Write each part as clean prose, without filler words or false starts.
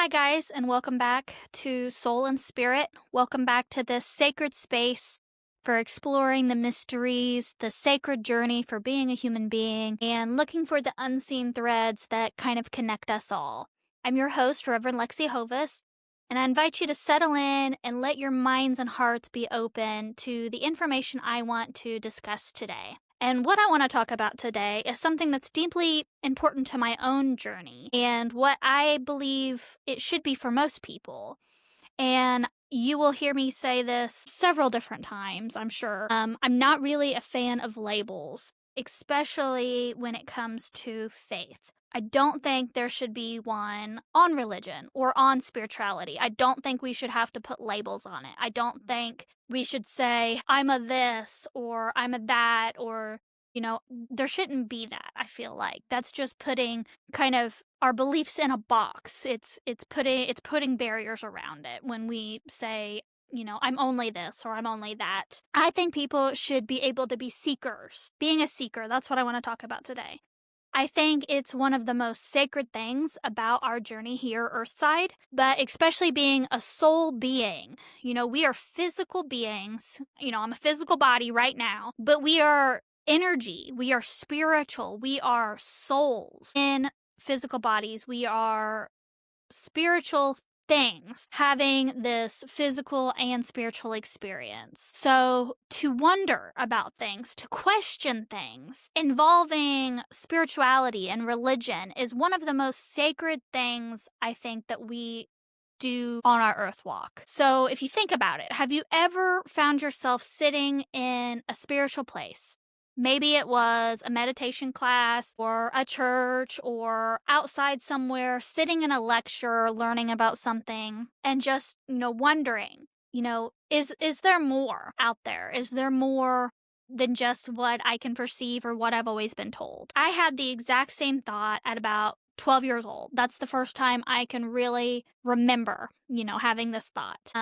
Hi, guys, and welcome back to Soul and Spirit. Welcome back to this sacred space for exploring the mysteries, the sacred journey for being a human being, and looking for the unseen threads that kind of connect us all. I'm your host, Reverend Lexi Hovis, and I invite you to settle in and let your minds and hearts be open to the information I want to discuss today. And what I want to talk about today is something that's deeply important to my own journey and what I believe it should be for most people. And you will hear me say this several different times, I'm sure. I'm not really a fan of labels, especially when it comes to faith. I don't think there should be one on religion or on spirituality. I don't think we should have to put labels on it. I don't think we should say, I'm a this or I'm a that, or, there shouldn't be that, I feel like. That's just putting kind of our beliefs in a box. It's putting barriers around it when we say, I'm only this or I'm only that. I think people should be able to be seekers. Being a seeker, that's what I want to talk about today. I think it's one of the most sacred things about our journey here, Earthside, but especially being a soul being. We are physical beings. I'm a physical body right now, but we are energy. We are spiritual. We are souls in physical bodies. We are spiritual things having this physical and spiritual experience. So to wonder about things, to question things involving spirituality and religion is one of the most sacred things I think that we do on our earth walk. So if you think about it, have you ever found yourself sitting in a spiritual place? Maybe it was a meditation class or a church or outside somewhere, sitting in a lecture, learning about something, and just, wondering, is there more out there? Is there more than just what I can perceive or what I've always been told? I had the exact same thought at about 12 years old. That's the first time I can really remember, having this thought.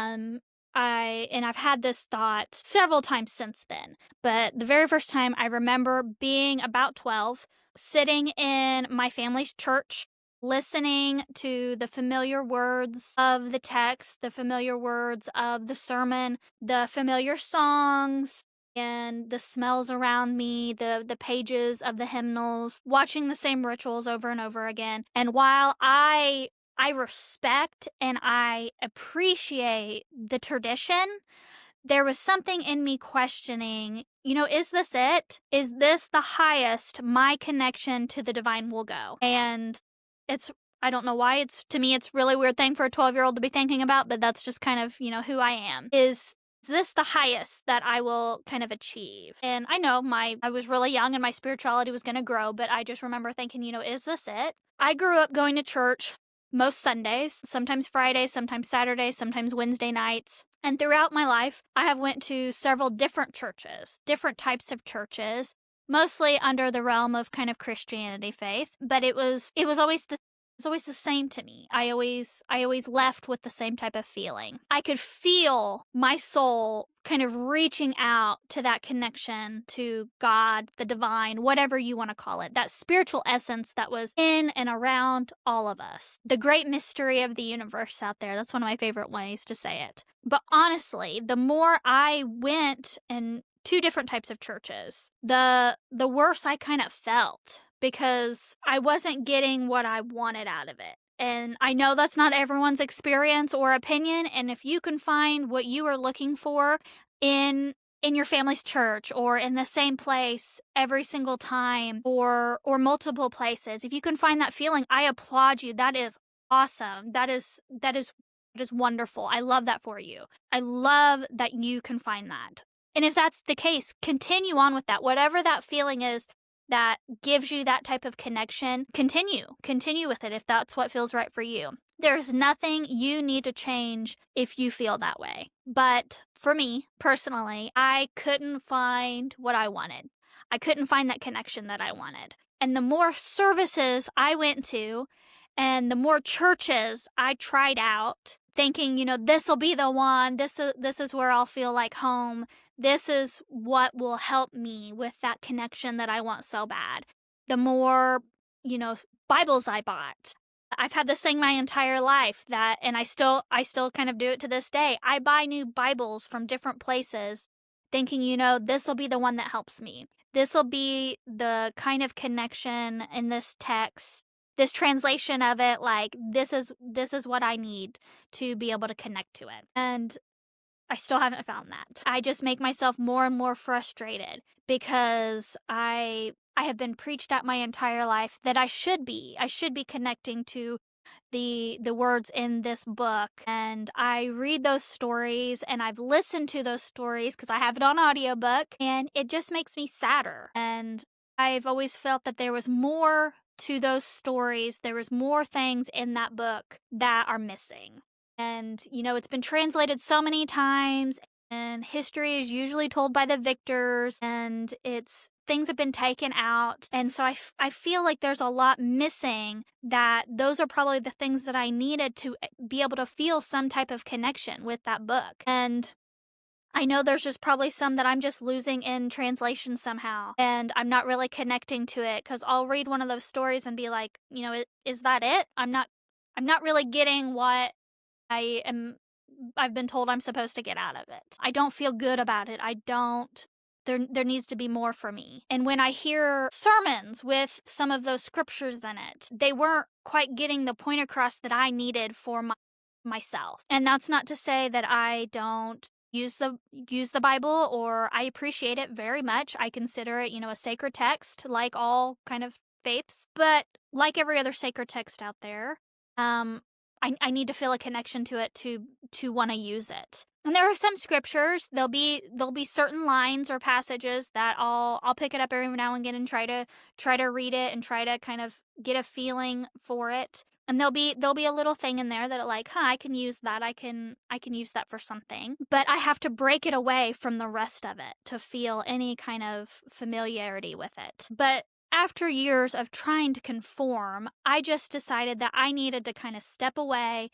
I've had this thought several times since then, but the very first time I remember being about 12, sitting in my family's church, listening to the familiar words of the text, the familiar words of the sermon, the familiar songs, and the smells around me, the pages of the hymnals, watching the same rituals over and over again. And while I respect and I appreciate the tradition, there was something in me questioning, is this it? Is this the highest my connection to the divine will go? And I don't know why, to me, it's a really weird thing for a 12-year-old to be thinking about, but that's just kind of, who I am. Is this the highest that I will kind of achieve? And I know I was really young and my spirituality was going to grow, but I just remember thinking, is this it? I grew up going to church most Sundays, sometimes Fridays, sometimes Saturdays, sometimes Wednesday nights. And throughout my life, I have went to several different churches, different types of churches, mostly under the realm of kind of Christianity faith, but it was always the same to me. I always left with the same type of feeling. I could feel my soul kind of reaching out to that connection to God, the divine, whatever you want to call it, that spiritual essence that was in and around all of us. The great mystery of the universe out there. That's one of my favorite ways to say it. But honestly, the more I went in two different types of churches, the worse I kind of felt, because I wasn't getting what I wanted out of it. And I know that's not everyone's experience or opinion, and if you can find what you are looking for in your family's church or in the same place every single time, or multiple places, if you can find that feeling, I applaud you. That is awesome. That is wonderful. I love that for you. I love that you can find that. And if that's the case, continue on with that. Whatever that feeling is that gives you that type of connection, continue with it if that's what feels right for you. There's nothing you need to change if you feel that way. But for me, personally, I couldn't find what I wanted. I couldn't find that connection that I wanted. And the more services I went to and the more churches I tried out, thinking, this will be the one, this is where I'll feel like home, this is what will help me with that connection that I want so bad. The more, Bibles I bought, I've had this thing my entire life and I still kind of do it to this day. I buy new Bibles from different places thinking, this will be the one that helps me. This will be the kind of connection in this text, this translation of it, like this is what I need to be able to connect to it. And I still haven't found that. I just make myself more and more frustrated because I have been preached at my entire life that I should be connecting to the words in this book, and I read those stories and I've listened to those stories because I have it on audiobook, and it just makes me sadder. And I've always felt that there was more to those stories. There was more things in that book that are missing. And, it's been translated so many times, and history is usually told by the victors, and things have been taken out. And so I feel like there's a lot missing, that those are probably the things that I needed to be able to feel some type of connection with that book. And I know there's just probably some that I'm just losing in translation somehow, and I'm not really connecting to it, because I'll read one of those stories and be like, is that it? I'm not really getting what I've been told I'm supposed to get out of it. I don't feel good about it. There needs to be more for me. And when I hear sermons with some of those scriptures in it, they weren't quite getting the point across that I needed for myself. And that's not to say that I don't use the Bible, or I appreciate it very much. I consider it, a sacred text, like all kind of faiths. But like every other sacred text out there, I need to feel a connection to it to want to use it. And there are some scriptures, there'll be certain lines or passages that I'll pick it up every now and again and try to read it and try to kind of get a feeling for it. And there'll be a little thing in there that like, I can use that. I can use that for something. But I have to break it away from the rest of it to feel any kind of familiarity with it. But after years of trying to conform, I just decided that I needed to kind of step away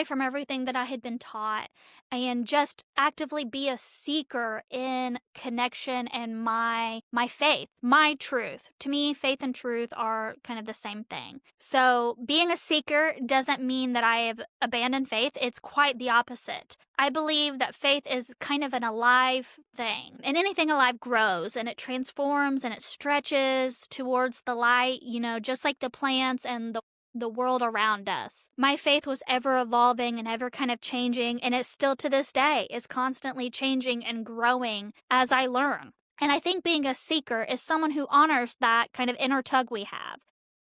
from everything that I had been taught, and just actively be a seeker in connection and my faith, my truth. To me, faith and truth are kind of the same thing. So being a seeker doesn't mean that I have abandoned faith. It's quite the opposite. I believe that faith is kind of an alive thing, and anything alive grows and it transforms and it stretches towards the light, just like the plants and the world around us. My faith was ever evolving and ever kind of changing, and it still to this day is constantly changing and growing as I learn. And I think being a seeker is someone who honors that kind of inner tug we have,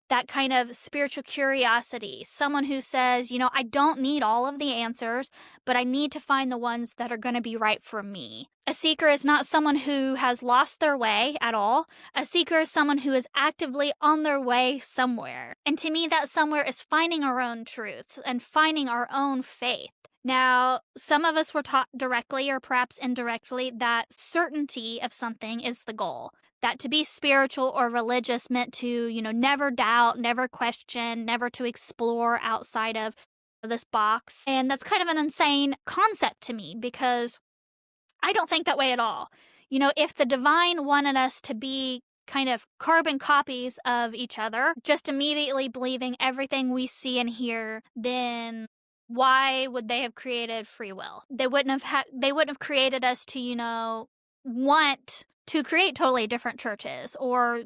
that kind of spiritual curiosity, someone who says, I don't need all of the answers, but I need to find the ones that are going to be right for me. A seeker is not someone who has lost their way at all. A seeker is someone who is actively on their way somewhere. And to me, that somewhere is finding our own truths and finding our own faith. Now, some of us were taught directly or perhaps indirectly that certainty of something is the goal. That to be spiritual or religious meant to, never doubt, never question, never to explore outside of this box. And that's kind of an insane concept to me, because I don't think that way at all. If the divine wanted us to be kind of carbon copies of each other, just immediately believing everything we see and hear, then why would they have created free will? They wouldn't have created us to, want to create totally different churches, or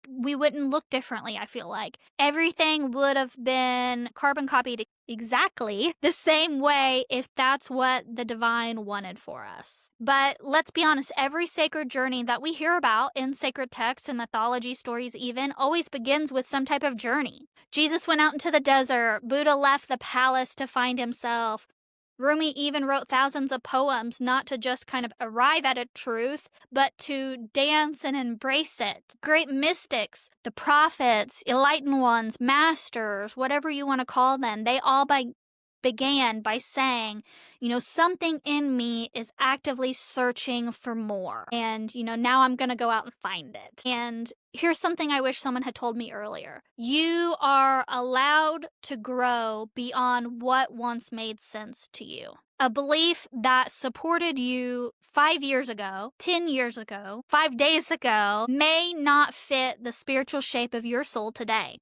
we wouldn't look differently. I feel like everything would have been carbon copied exactly the same way if that's what the divine wanted for us. But let's be honest, every sacred journey that we hear about in sacred texts and mythology stories even always begins with some type of journey. Jesus went out into the desert. Buddha left the palace to find himself. Rumi even wrote thousands of poems, not to just kind of arrive at a truth, but to dance and embrace it. Great mystics, the prophets, enlightened ones, masters, whatever you want to call them, they all began by saying, something in me is actively searching for more. And, now I'm going to go out and find it. And here's something I wish someone had told me earlier. You are allowed to grow beyond what once made sense to you. A belief that supported you 5 years ago, 10 years ago, 5 days ago, may not fit the spiritual shape of your soul today.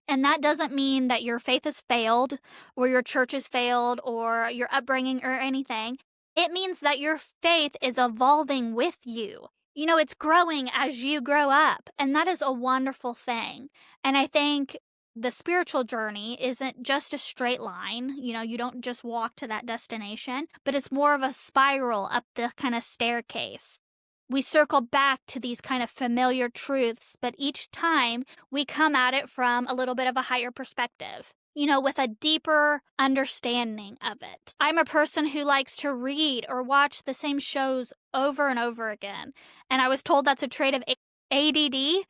And that doesn't mean that your faith has failed or your church has failed or your upbringing or anything. It means that your faith is evolving with you. You know, it's growing as you grow up, and that is a wonderful thing. And I think the spiritual journey isn't just a straight line. You know, you don't just walk to that destination, but it's more of a spiral up the kind of staircase. We circle back to these kind of familiar truths, but each time we come at it from a little bit of a higher perspective, you know, with a deeper understanding of it. I'm a person who likes to read or watch the same shows over and over again. And I was told that's a trait of ADD,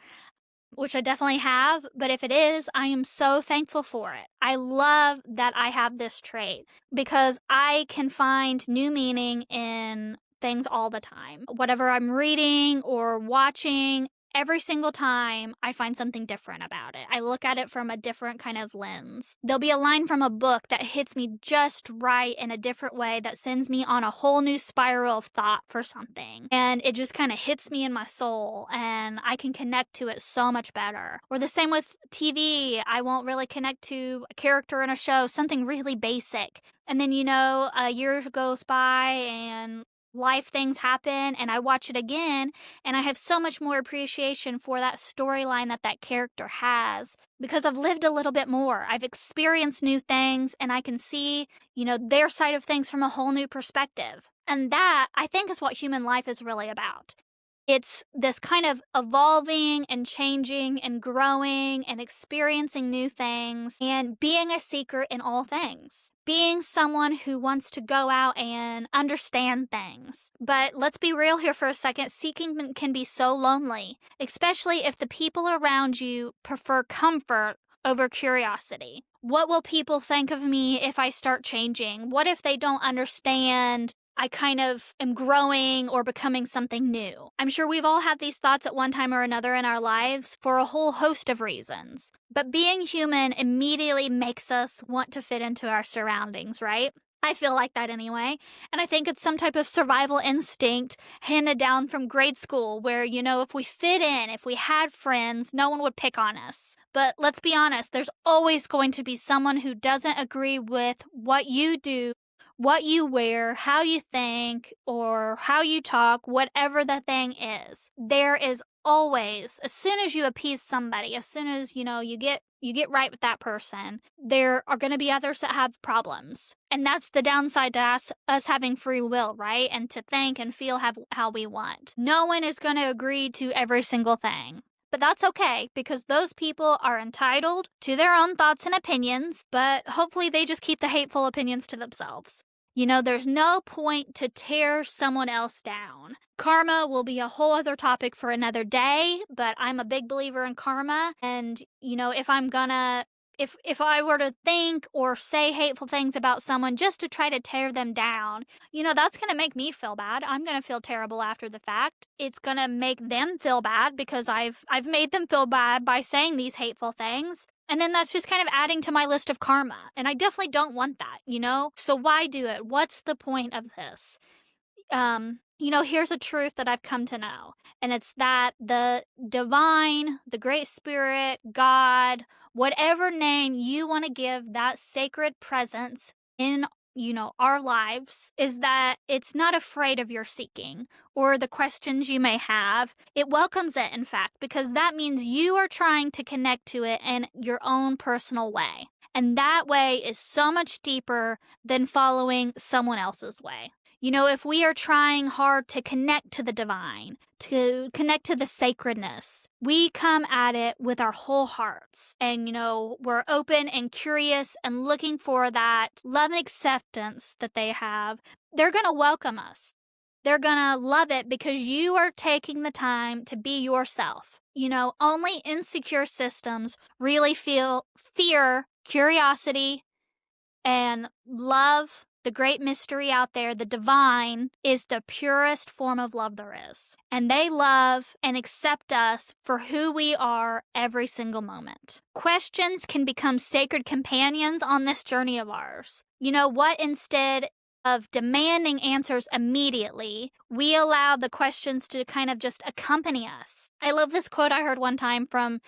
which I definitely have. But if it is, I am so thankful for it. I love that I have this trait because I can find new meaning in things all the time. Whatever I'm reading or watching, every single time I find something different about it. I look at it from a different kind of lens. There'll be a line from a book that hits me just right in a different way that sends me on a whole new spiral of thought for something. And it just kind of hits me in my soul and I can connect to it so much better. Or the same with TV. I won't really connect to a character in a show, something really basic. And then, you know, a year goes by and life things happen and I watch it again and I have so much more appreciation for that storyline that that character has because I've lived a little bit more. I've experienced new things and I can see, you know, their side of things from a whole new perspective. And that, I think, is what human life is really about. It's this kind of evolving and changing and growing and experiencing new things and being a seeker in all things. Being someone who wants to go out and understand things. But let's be real here for a second. Seeking can be so lonely, especially if the people around you prefer comfort over curiosity. What will people think of me if I start changing? What if they don't understand I kind of am growing or becoming something new? I'm sure we've all had these thoughts at one time or another in our lives for a whole host of reasons. But being human immediately makes us want to fit into our surroundings, right? I feel like that anyway. And I think it's some type of survival instinct handed down from grade school where, you know, if we fit in, if we had friends, no one would pick on us. But let's be honest, there's always going to be someone who doesn't agree with what you do, what you wear, how you think, or how you talk, whatever the thing is. There is always, as soon as you appease somebody, as soon as, you know, you get right with that person, there are going to be others that have problems. And that's the downside to us having free will, right? And to think and feel how we want. No one is going to agree to every single thing. But that's okay, because those people are entitled to their own thoughts and opinions, but hopefully they just keep the hateful opinions to themselves. You know, there's no point to tear someone else down. Karma will be a whole other topic for another day, but I'm a big believer in karma. And, you know, if I were to think or say hateful things about someone just to try to tear them down, you know, that's going to make me feel bad. I'm going to feel terrible after the fact. It's going to make them feel bad because I've made them feel bad by saying these hateful things. And then that's just kind of adding to my list of karma. And I definitely don't want that, you know? So why do it? What's the point of this? You know, here's a truth that I've come to know. And it's that the divine, the great spirit, God, whatever name you want to give that sacred presence in, you know, our lives, is that it's not afraid of your seeking or the questions you may have. It welcomes it, in fact, because that means you are trying to connect to it in your own personal way. And that way is so much deeper than following someone else's way. You know, if we are trying hard to connect to the divine, to connect to the sacredness, we come at it with our whole hearts. And, you know, we're open and curious and looking for that love and acceptance that they have. They're going to welcome us. They're going to love it because you are taking the time to be yourself. You know, only insecure systems really feel fear, curiosity, and love. The great mystery out there, the divine, is the purest form of love there is. And they love and accept us for who we are every single moment. Questions can become sacred companions on this journey of ours. You know what? Instead of demanding answers immediately, we allow the questions to kind of just accompany us. I love this quote I heard one time from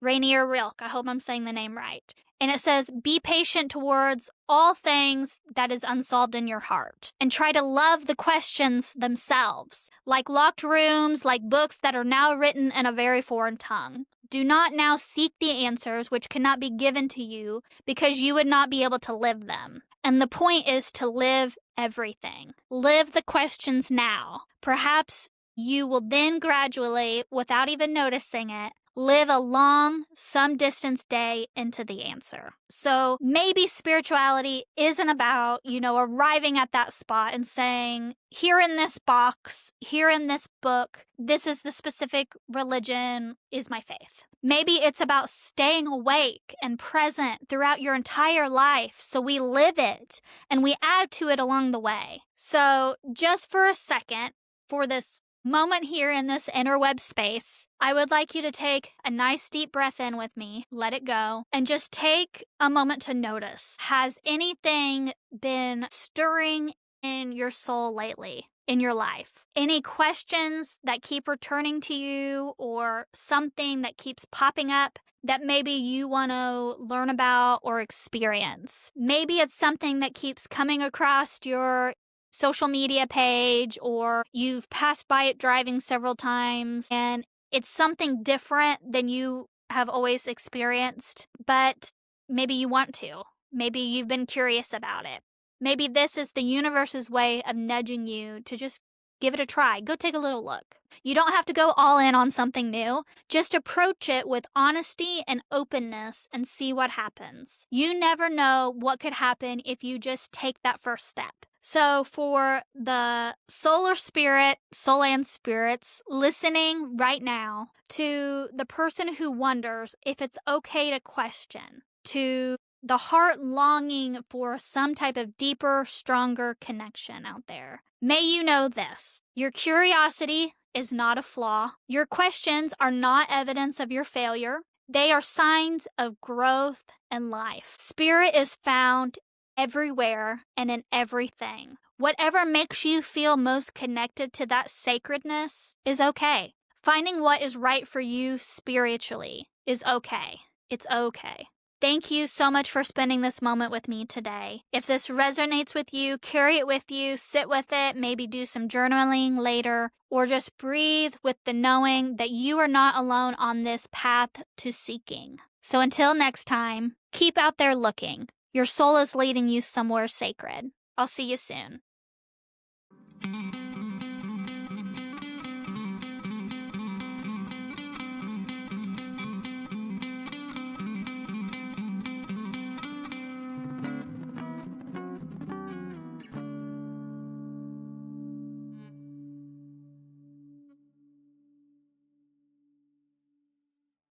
Rainier Rilke. I hope I'm saying the name right. And it says, be patient towards all things that is unsolved in your heart, and try to love the questions themselves, like locked rooms, like books that are now written in a very foreign tongue. Do not now seek the answers which cannot be given to you, because you would not be able to live them. And the point is to live everything. Live the questions now. Perhaps you will then gradually, without even noticing it, live a long, some distance day into the answer. So maybe spirituality isn't about, arriving at that spot and saying, here in this box, here in this book, this is the specific religion, is my faith. Maybe it's about staying awake and present throughout your entire life so we live it and we add to it along the way. So just for a second, for this moment here in this interweb space, I would like you to take a nice deep breath in with me, let it go, and just take a moment to notice. Has anything been stirring in your soul lately, in your life? Any questions that keep returning to you, or something that keeps popping up that maybe you want to learn about or experience? Maybe it's something that keeps coming across your social media page, or you've passed by it driving several times and it's something different than you have always experienced, but maybe you want to. Maybe you've been curious about it. Maybe this is the universe's way of nudging you to just give it a try. Go take a little look. You don't have to go all in on something new. Just approach it with honesty and openness and see what happens. You never know what could happen if you just take that first step. So for the soul and spirits listening right now, to the person who wonders if it's okay to question, to the heart longing for some type of deeper, stronger connection out there, may you know this: your curiosity is not a flaw. Your questions are not evidence of your failure. They are signs of growth and life. Spirit is found everywhere and in everything. Whatever makes you feel most connected to that sacredness is okay. Finding what is right for you spiritually is okay. It's okay. Thank you so much for spending this moment with me today. If this resonates with you, carry it with you, sit with it, maybe do some journaling later, or just breathe with the knowing that you are not alone on this path to seeking. So until next time, keep out there looking. Your soul is leading you somewhere sacred. I'll see you soon.